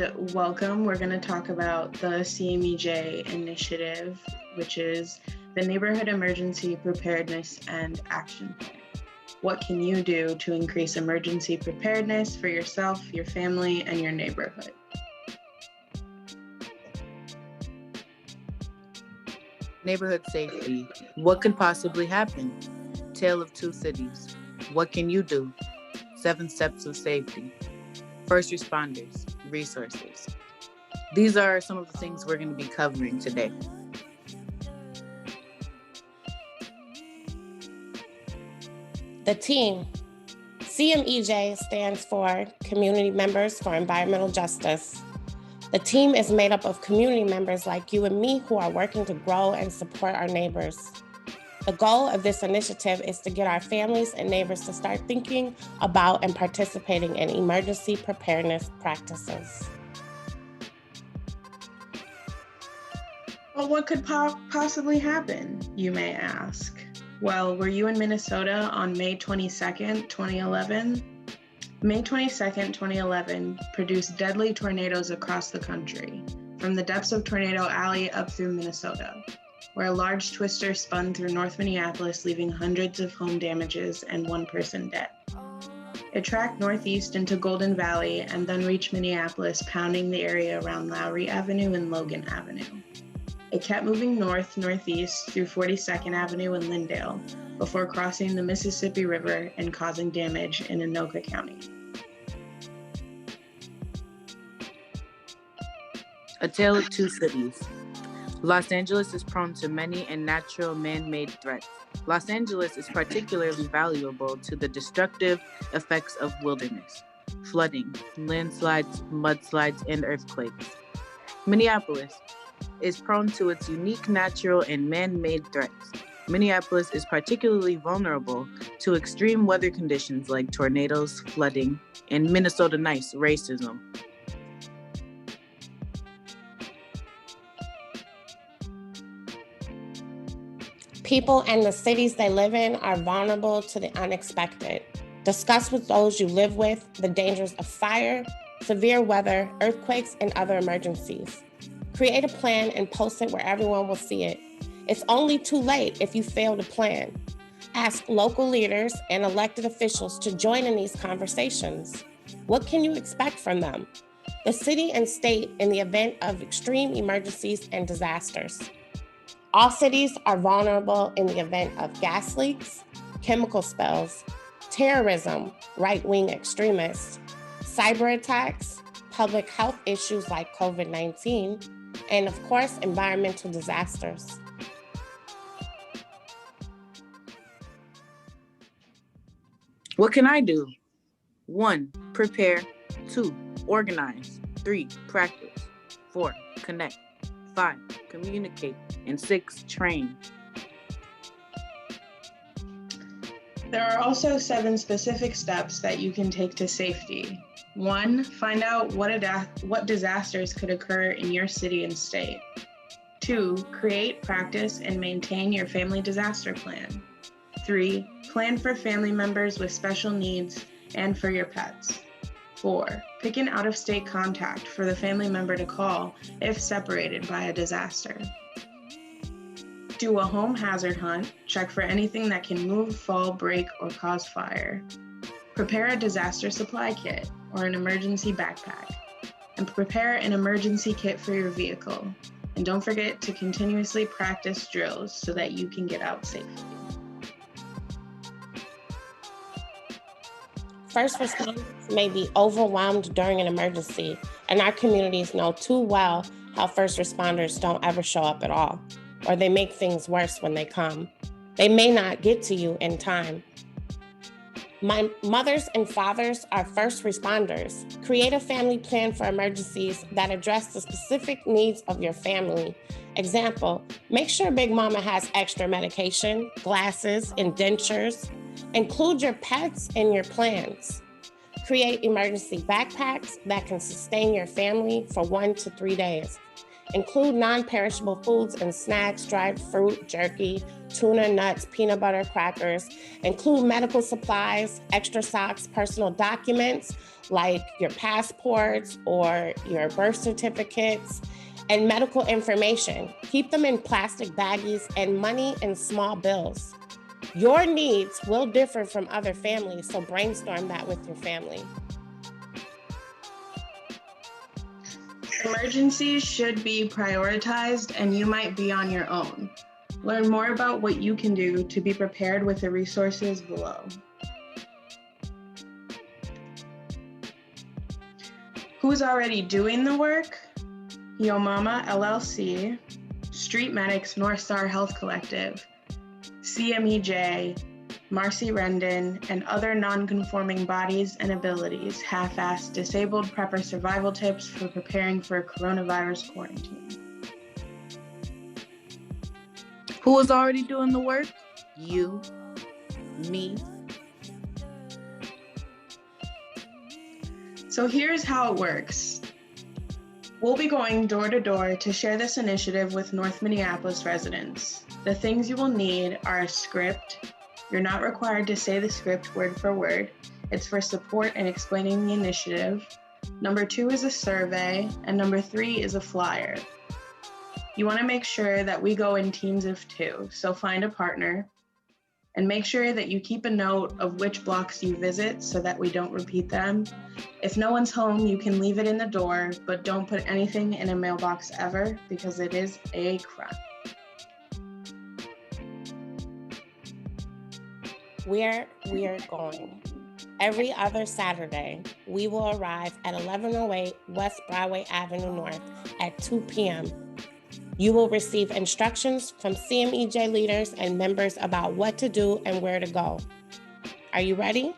Welcome. We're going to talk about the CMEJ initiative, which is the Neighborhood Emergency Preparedness and Action Plan. What can you do to increase emergency preparedness for yourself, your family, and your neighborhood? Neighborhood safety. What could possibly happen? Tale of two cities. What can you do? 7 steps of safety. First responders, resources. These are some of the things we're going to be covering today. The team. CMEJ stands for Community Members for Environmental Justice. The team is made up of community members like you and me who are working to grow and support our neighbors. The goal of this initiative is to get our families and neighbors to start thinking about and participating in emergency preparedness practices. Well, what could possibly happen, you may ask? Well, were you in Minnesota on May 22nd, 2011? May 22nd, 2011 produced deadly tornadoes across the country, from the depths of Tornado Alley up through Minnesota, where a large twister spun through North Minneapolis, leaving hundreds of home damages and 1 person dead. It tracked northeast into Golden Valley and then reached Minneapolis, pounding the area around Lowry Avenue and Logan Avenue. It kept moving northeast through 42nd Avenue and Lyndale before crossing the Mississippi River and causing damage in Anoka County. A tale of two cities. Los Angeles is prone to many and natural man-made threats. Los Angeles is particularly valuable to the destructive effects of wilderness, flooding, landslides, mudslides, and earthquakes. Minneapolis is prone to its unique natural and man-made threats. Minneapolis is particularly vulnerable to extreme weather conditions like tornadoes, flooding, and Minnesota nice racism. People and the cities they live in are vulnerable to the unexpected. Discuss with those you live with the dangers of fire, severe weather, earthquakes, and other emergencies. Create a plan and post it where everyone will see it. It's only too late if you fail to plan. Ask local leaders and elected officials to join in these conversations. What can you expect from them? The city and state in the event of extreme emergencies and disasters. All cities are vulnerable in the event of gas leaks, chemical spills, terrorism, right-wing extremists, cyber attacks, public health issues like COVID-19, and of course, environmental disasters. What can I do? 1, prepare. 2, organize. 3, practice. 4, connect. 5, communicate. And 6, train. There are also 7 specific steps that you can take to safety. 1, find out what disasters could occur in your city and state. 2, create, practice, and maintain your family disaster plan. 3, plan for family members with special needs and for your pets. 4, pick an out-of-state contact for the family member to call if separated by a disaster. Do a home hazard hunt, check for anything that can move, fall, break, or cause fire. Prepare a disaster supply kit or an emergency backpack, and prepare an emergency kit for your vehicle. And don't forget to continuously practice drills so that you can get out safely. First responders may be overwhelmed during an emergency, and our communities know too well how first responders don't ever show up at all, or they make things worse when they come. They may not get to you in time. My mothers and fathers are first responders. Create a family plan for emergencies that address the specific needs of your family. Example, make sure Big Mama has extra medication, glasses, and dentures. Include your pets in your plans. Create emergency backpacks that can sustain your family for 1 to 3 days. Include non-perishable foods and snacks, dried fruit, jerky, tuna, nuts, peanut butter, crackers. Include medical supplies, extra socks, personal documents like your passports or your birth certificates, and medical information. Keep them in plastic baggies, and money in small bills. Your needs will differ from other families, so brainstorm that with your family. Emergencies should be prioritized, and you might be on your own. Learn more about what you can do to be prepared with the resources below. Who's already doing the work? Yo Mama LLC, Street Medics North Star Health Collective, CMEJ, Marcy Rendon, and other non-conforming bodies and abilities half-assed disabled prepper survival tips for preparing for a coronavirus quarantine. Who is already doing the work? You, me. So here's how it works. We'll be going door to door to share this initiative with North Minneapolis residents. The things you will need are a script. You're not required to say the script word for word. It's for support and explaining the initiative. Number 2 is a survey, and number 3 is a flyer. You want to make sure that we go in teams of 2, so find a partner, and make sure that you keep a note of which blocks you visit so that we don't repeat them. If no one's home, you can leave it in the door, but don't put anything in a mailbox ever, because it is a crime. Where we are going. Every other Saturday, we will arrive at 1108 West Broadway Avenue North at 2 p.m. You will receive instructions from CMEJ leaders and members about what to do and where to go. Are you ready?